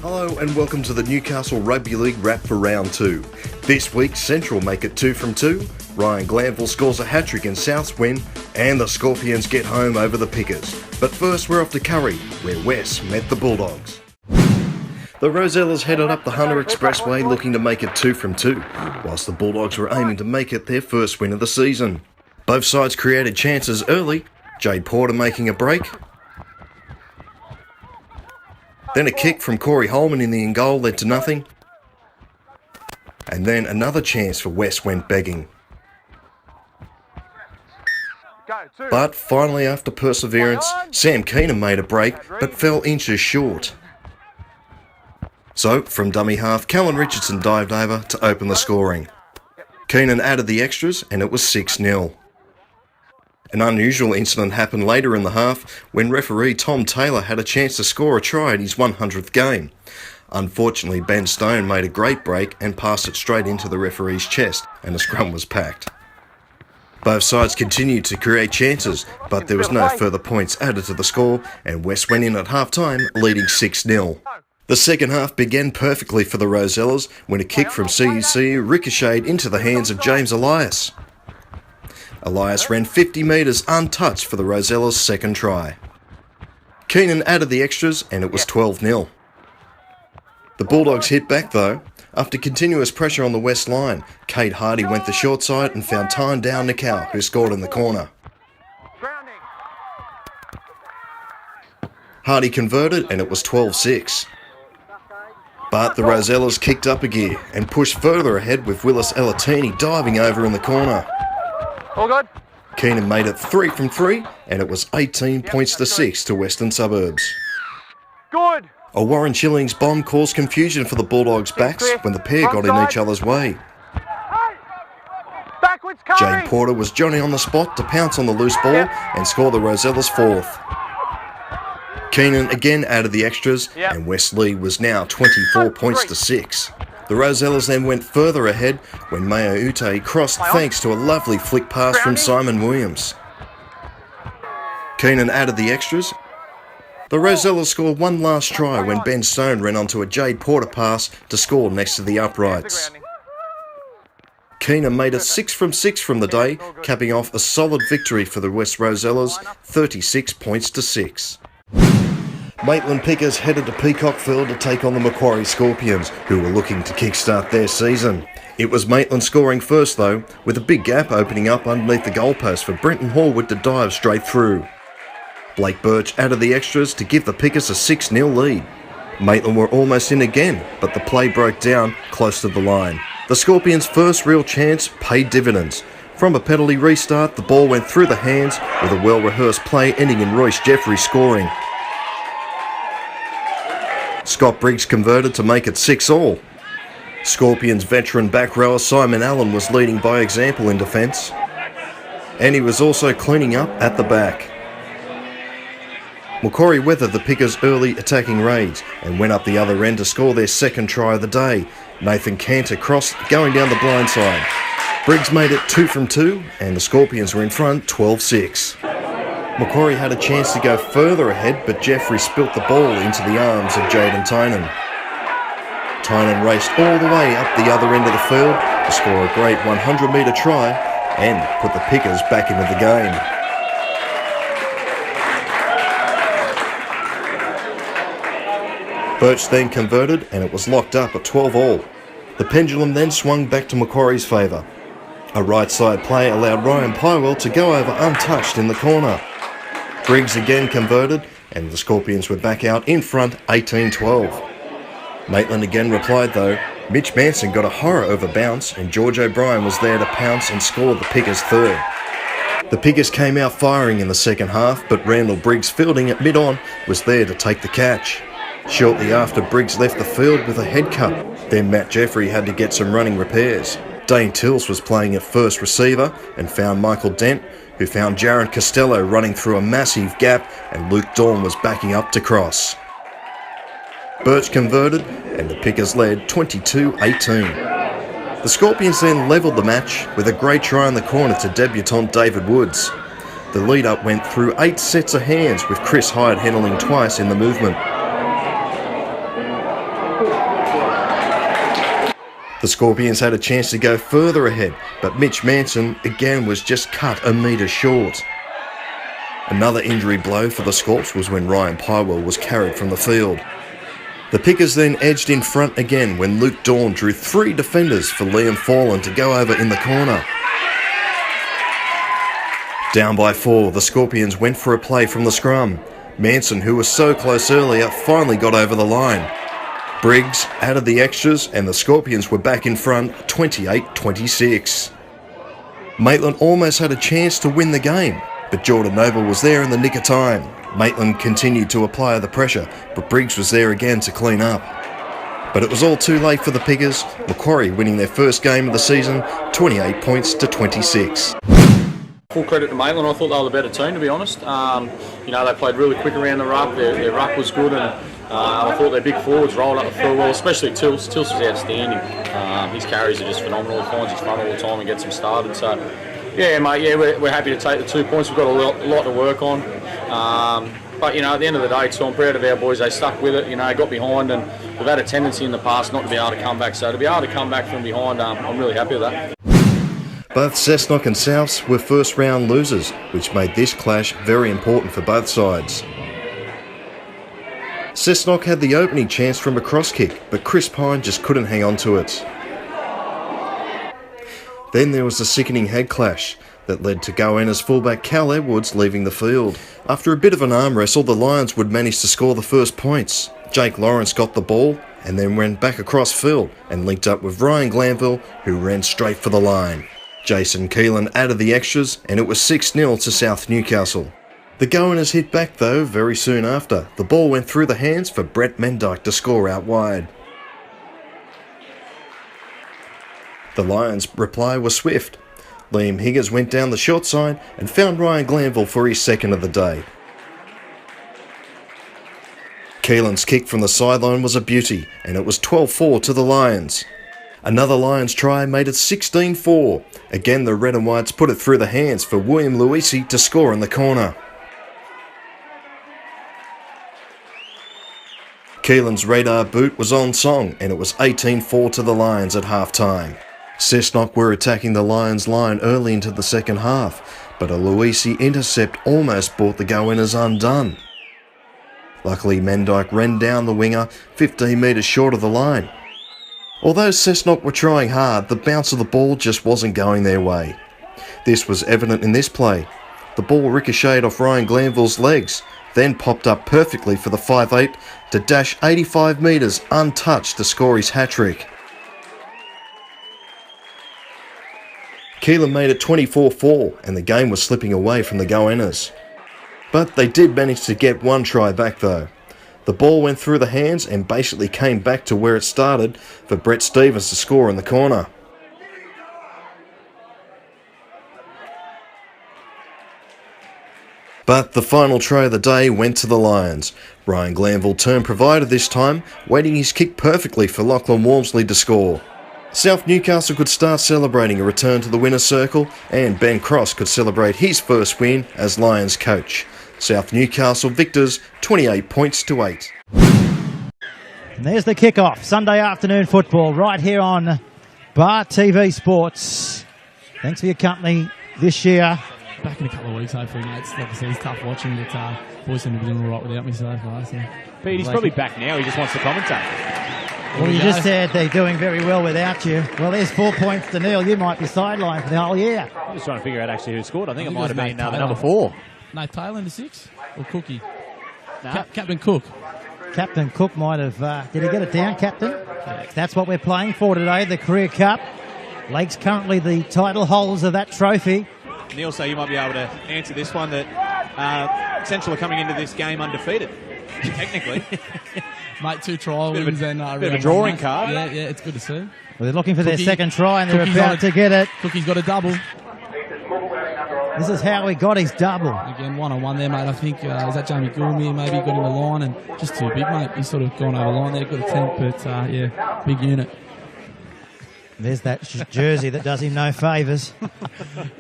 Hello and welcome to the Newcastle Rugby League wrap for round 2. This week Central make it 2 from 2, Ryan Glanville scores a hat-trick and Souths win, and the Scorpions get home over the Pickers. But first we're off to Curry, where West met the Bulldogs. The Rosellas headed up the Hunter Expressway looking to make it 2 from 2, whilst the Bulldogs were aiming to make it their first win of the season. Both sides created chances early, Jade Porter making a break. Then a kick from Corey Holman in the in goal led to nothing. And then another chance for West went begging. But finally, after perseverance, Sam Keenan made a break but fell inches short. So, from dummy half, Callan Richardson dived over to open the scoring. Keenan added the extras and it was 6-0. An unusual incident happened later in the half when referee Tom Taylor had a chance to score a try in his 100th game. Unfortunately, Ben Stone made a great break and passed it straight into the referee's chest and the scrum was packed. Both sides continued to create chances, but there was no further points added to the score and West went in at half-time leading 6-0. The second half began perfectly for the Rosellas when a kick from CEC ricocheted into the hands of James Elias. Elias ran 50 metres untouched for the Rosellas' second try. Keenan added the extras and it was 12-0. The Bulldogs hit back though. After continuous pressure on the West line, Kate Hardy went the short side and found Tyne Down Nickel, who scored in the corner. Hardy converted and it was 12-6. But the Rosellas kicked up a gear and pushed further ahead with Willis Elatini diving over in the corner. All good. Keenan made it 3 from 3 and it was 18 points to 6 to Western Suburbs. Good. A Warren Chillings bomb caused confusion for the Bulldogs' backs when the pair got in each other's way. Backwards, Jade Porter was Johnny on the spot to pounce on the loose ball and score the Rosellas' fourth. Keenan again added the extras and Westley was now 24 points to 6. The Rosellas then went further ahead when Mayo Ute crossed thanks to a lovely flick pass from Simon Williams. Keenan added the extras. The Rosellas scored one last try when Ben Stone ran onto a Jade Porter pass to score next to the uprights. Keenan made it 6 from 6 from the day, capping off a solid victory for the West Rosellas, 36 points to 6. Maitland Pickers headed to Peacockville to take on the Macquarie Scorpions, who were looking to kickstart their season. It was Maitland scoring first though, with a big gap opening up underneath the goalpost for Brenton Horwood to dive straight through. Blake Birch added the extras to give the Pickers a 6-0 lead. Maitland were almost in again, but the play broke down close to the line. The Scorpions' first real chance paid dividends. From a penalty restart, the ball went through the hands with a well-rehearsed play ending in Royce Jeffrey scoring. Scott Briggs converted to make it 6-all. Scorpions veteran back rower Simon Allen was leading by example in defence. And he was also cleaning up at the back. Macquarie weathered the Pickers' early attacking raids and went up the other end to score their second try of the day. Nathan Cantor crossed going down the blind side. Briggs made it 2 from 2 and the Scorpions were in front 12-6. Macquarie had a chance to go further ahead, but Jeffrey spilt the ball into the arms of Jaden Tynan. Tynan raced all the way up the other end of the field to score a great 100-metre try and put the Pickers back into the game. Birch then converted and it was locked up at 12-all. The pendulum then swung back to Macquarie's favour. A right side play allowed Ryan Pywell to go over untouched in the corner. Briggs again converted and the Scorpions were back out in front 18-12. Maitland again replied though. Mitch Manson got a horror over bounce and George O'Brien was there to pounce and score the Pickers' third. The Pickers came out firing in the second half, but Randall Briggs fielding at mid-on was there to take the catch. Shortly after, Briggs left the field with a head cut. Then Matt Jeffrey had to get some running repairs. Dane Tills was playing at first receiver and found Michael Dent, who found Jaron Costello running through a massive gap and Luke Dawn was backing up to cross. Birch converted and the Pickers led 22-18. The Scorpions then levelled the match with a great try in the corner to debutant David Woods. The lead-up went through 8 sets of hands with Chris Hyde handling twice in the movement. The Scorpions had a chance to go further ahead, but Mitch Manson again was just cut a metre short. Another injury blow for the Scorps was when Ryan Pywell was carried from the field. The Pickers then edged in front again when Luke Dawn drew 3 defenders for Liam Forlan to go over in the corner. Down by 4, the Scorpions went for a play from the scrum. Manson, who was so close earlier, finally got over the line. Briggs added the extras and the Scorpions were back in front 28-26. Maitland almost had a chance to win the game, but Jordan Noble was there in the nick of time. Maitland continued to apply the pressure, but Briggs was there again to clean up. But it was all too late for the Pickers, Macquarie winning their first game of the season, 28 points to 26. Full credit to Maitland. I thought they were the better team, to be honest. They played really quick around the ruck. Their ruck was good, and I thought their big forwards rolled up the field well, especially Tills. Tills was outstanding. His carries are just phenomenal. He finds his front all the time and gets them started. So, yeah, mate, we're happy to take the 2 points. We've got a lot to work on. But, at the end of the day, too, I'm proud of our boys. They stuck with it, got behind, and we've had a tendency in the past not to be able to come back. So to be able to come back from behind, I'm really happy with that. Both Cessnock and Souths were first round losers, which made this clash very important for both sides. Cessnock had the opening chance from a cross kick, but Chris Pine just couldn't hang on to it. Then there was the sickening head clash that led to Goanna's fullback Cal Edwards leaving the field. After a bit of an arm wrestle, the Lions would manage to score the first points. Jake Lawrence got the ball and then went back across field and linked up with Ryan Glanville, who ran straight for the line. Jason Keelan added the extras and it was 6-0 to South Newcastle. The Goannas hit back though very soon after. The ball went through the hands for Brett Mendyke to score out wide. The Lions' reply was swift. Liam Higgins went down the short side and found Ryan Glanville for his second of the day. Keelan's kick from the sideline was a beauty and it was 12-4 to the Lions. Another Lions try made it 16-4. Again the Red and Whites put it through the hands for William Luisi to score in the corner. Keelan's radar boot was on song and it was 18-4 to the Lions at half-time. Cessnock were attacking the Lions line early into the second half, but a Luisi intercept almost brought the Goannas undone. Luckily Mendyke ran down the winger 15 metres short of the line. Although Cessnock were trying hard, the bounce of the ball just wasn't going their way. This was evident in this play. The ball ricocheted off Ryan Glanville's legs, then popped up perfectly for the 5'8" to dash 85 metres untouched to score his hat-trick. Keelan made it 24-4 and the game was slipping away from the Goannas. But they did manage to get one try back though. The ball went through the hands and basically came back to where it started for Brett Stevens to score in the corner. But the final try of the day went to the Lions. Ryan Glanville turned provider this time, weighting his kick perfectly for Lachlan Walmsley to score. South Newcastle could start celebrating a return to the winner's circle and Ben Cross could celebrate his first win as Lions coach. South Newcastle victors 28 points to 8. And there's the kickoff. Sunday afternoon football right here on Bar TV Sports. Thanks for your company this year. Back in a couple of weeks, hopefully, mate. Like I said, it's tough watching, but boys seem to be doing all right without me so far. So. Pete, he's probably back now. He just wants to commentate. Well, you just said they're doing very well without you. Well, there's 4 points to nil. You might be sidelined for the whole year. I'm just trying to figure out actually who scored. I think it might have been the Taylor. number 4. No, Taylor in the 6 or Cookie? No. Captain Cook. Captain Cook might have... did he get it down, Captain? That's what we're playing for today, the Career Cup. Lake's currently the title holders of that trophy. Neil, so you might be able to answer this one, that Central are coming into this game undefeated, technically. Mate, 2 trial wins and... bit of a drawing card. Yeah, it's good to see. Well, they're looking for their second try and they're Cookie's about to get it. Cookie's got a double. This is how he got his double. Again, one-on-one there, mate. I think, is that Jamie Goulmier? Maybe got him a line and just too big, mate. He's sort of gone over the line there. Good attempt, but yeah, big unit. There's that jersey that does him no favours.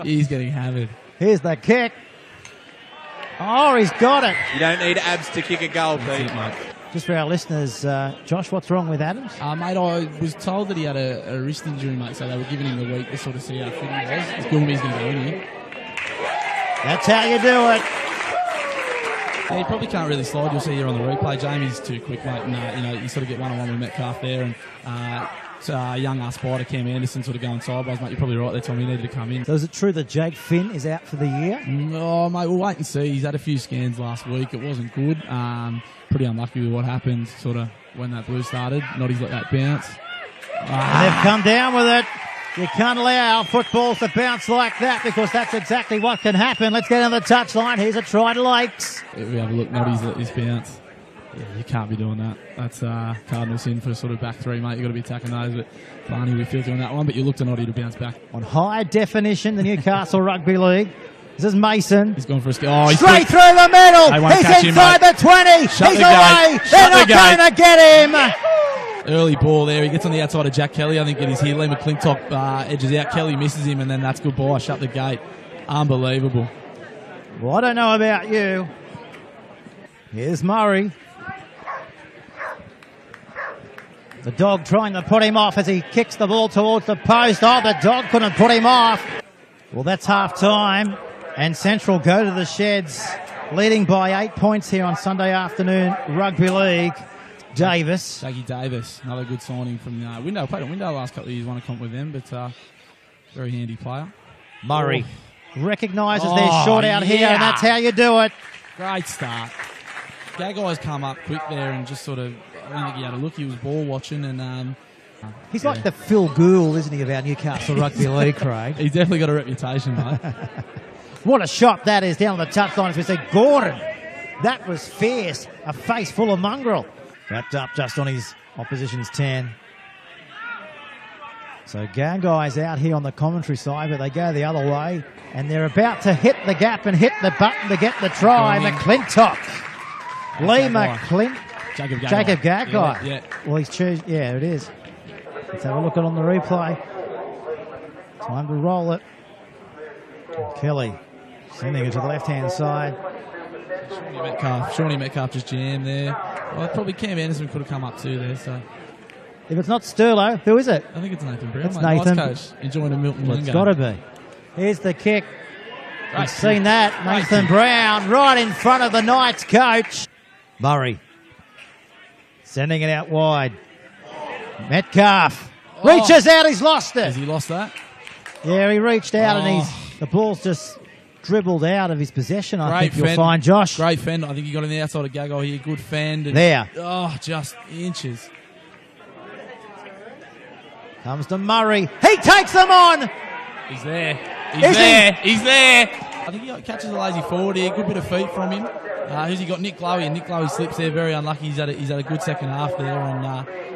He's getting hammered. Here's the kick. Oh, he's got it. You don't need abs to kick a goal, That's Pete. it, mate. Just for our listeners, Josh, what's wrong with Adams? Mate, I was told that he had a wrist injury, mate, so they were giving him the week to sort of see how fit he was. Gilmy's going to go in here. That's how you do it. Yeah, he probably can't really slide. You'll see here on the replay. Jamie's too quick, mate. And, you sort of get one-on-one with Metcalf there. And young spider Cam Anderson sort of going sideways, mate. You're probably right there, Tom. He needed to come in. So is it true that Jake Finn is out for the year? Oh, mate, we'll wait and see. He's had a few scans last week. It wasn't good. Pretty unlucky with what happened sort of when that blue started. Noddy's let that bounce. And they've come down with it. You can't allow footballs to bounce like that because that's exactly what can happen. Let's get on the touchline. Here's a try to Lakes. If we have a look, Noddy's let this bounce. Yeah, you can't be doing that. That's Cardinals in for sort of back three, mate. You've got to be attacking those. But Barney, we feel on that one. But you look to Noddy to bounce back. On high definition, the Newcastle Rugby League. This is Mason. He's gone for a he's straight through the middle. He's inside the 20. Shut He's the away. gate. They're not going to get him. Early ball there. He gets on the outside of Jack Kelly. I think it is here. Lee McClintock edges out. Kelly misses him, and then that's good ball. Shut the gate. Unbelievable. Well, I don't know about you. Here's Murray. The dog trying to put him off as he kicks the ball towards the post. Oh, the dog couldn't put him off. Well, that's half time. And Central go to the sheds, leading by 8 points here on Sunday afternoon Rugby League. Davis. Shaggy Davis, another good signing from Window. Played at Window last couple of years, won a comp with them, but very handy player. Murray recognises they're short out here, and that's how you do it. Great start. Gaggai's come up quick there and just sort of, I don't think he had a look. He was ball watching and... He's like the Phil Gould, isn't he, of our Newcastle Rugby League, Craig? He's definitely got a reputation, mate. What a shot that is down on the touchline. As we say, Gordon, that was fierce. A face full of mongrel. Wrapped up just on his opposition's 10. So Gagai's out here on the commentary side, but they go the other way. And they're about to hit the gap and hit the button to get the try. McClintock. Lee McClintock. Jacob Gagai. Yeah. Well, he's choosing. Yeah, it is. Let's have a look at it on the replay. Time to roll it. And Kelly sending it to the left-hand side. Shawnee Metcalf just jammed there. Well, probably Cam Anderson could have come up too there. So if it's not Sterlo, who is it? I think it's Nathan Brown. It's Nathan. Nice coach. Enjoying a Milton Well, it's got to be. Here's the kick. You've seen that. Nathan Brown right in front of the Knights coach. Murray sending it out wide. Metcalf reaches out. He's lost it. Has he lost that? Yeah, he reached out and the ball's just dribbled out of his possession. I think you'll find, Josh. Great fend. I think he got on the outside of Gagai here. Good fend. And there. Oh, just inches. Comes to Murray. He takes them on. He's there. He's there. I think he catches a lazy forward here. Good bit of feet from him. Who's he got? Nick Lowy, and Nick Lowy slips there. Very unlucky. He's had a good second half there. And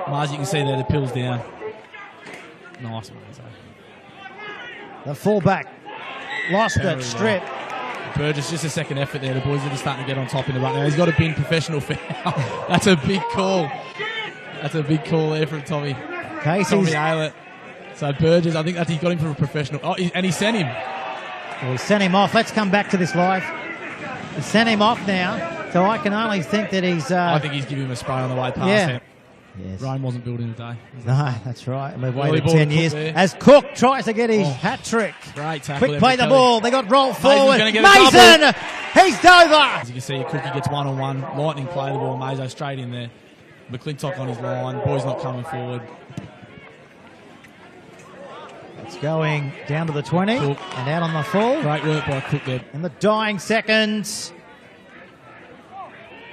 Mars, you can see there, the pill's down. Nice, Mars. The fullback lost it. Strip. Burgess, just a second effort there. The boys are just starting to get on top in the run now. He's got a bin professional foul. That's a big call. That's a big call there from Tommy. Tommy Aylett. So Burgess, I think that he got him for a professional. Oh, and he sent him. Well, he sent him off. Let's come back to this live. He sent him off now. So I can only think that he's... I think he's giving him a spray on the way past him. Yes. Ryan wasn't built in a day. No, that's right. And we've waited 10 years. As Cook tries to get his hat trick. Great tackle. Quick play the ball. They got rolled forward. Mason! He's Dover! As you can see, Cookie gets one-on-one. Lightning play the ball. Mazo straight in there. McClintock on his line. Boy's not coming forward. It's going down to the 20 Cook. And out on the full. Great work by Cook there. In the dying seconds.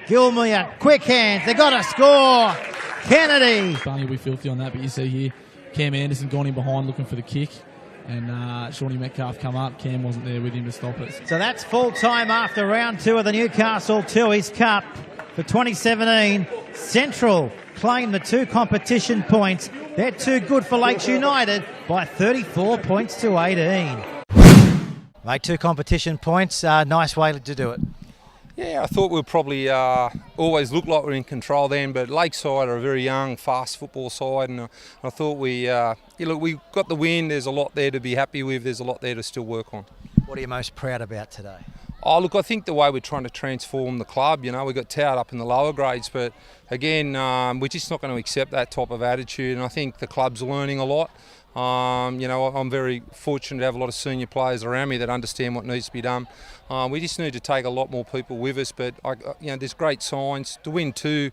Gilmore, quick hands. They got to score. Kennedy. Barney will be filthy on that, but you see here, Cam Anderson gone in behind looking for the kick. And Shawnee Metcalf come up. Cam wasn't there with him to stop it. So that's full time after round 2 of the Newcastle Tooheys Cup for 2017. Central claim the 2 competition points. They're too good for Lakes United by 34 points to 18. Mate, 2 competition points. Nice way to do it. Yeah, I thought we'd probably always look like we're in control then, but Lakeside are a very young, fast football side, and I thought we got the win. There's a lot there to be happy with. There's a lot there to still work on. What are you most proud about today? Oh, look, I think the way we're trying to transform the club, you know, we got touted up in the lower grades, but again, we're just not going to accept that type of attitude, and I think the club's learning a lot. You know, I'm very fortunate to have a lot of senior players around me that understand what needs to be done. We just need to take a lot more people with us, but you know, there's great signs. To win 2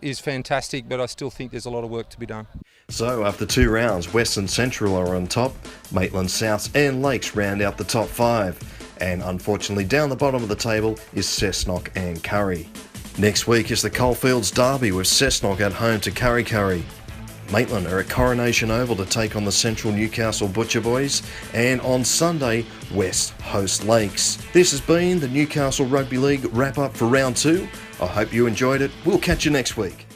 is fantastic, but I still think there's a lot of work to be done. So after 2 rounds, Western Central are on top, Maitland South and Lakes round out the top 5, and unfortunately down the bottom of the table is Cessnock and Curry. Next week is the Coalfields Derby with Cessnock at home to Curry. Maitland are at Coronation Oval to take on the Central Newcastle Butcher Boys, and on Sunday, West host Lakes. This has been the Newcastle Rugby League wrap-up for round 2. I hope you enjoyed it. We'll catch you next week.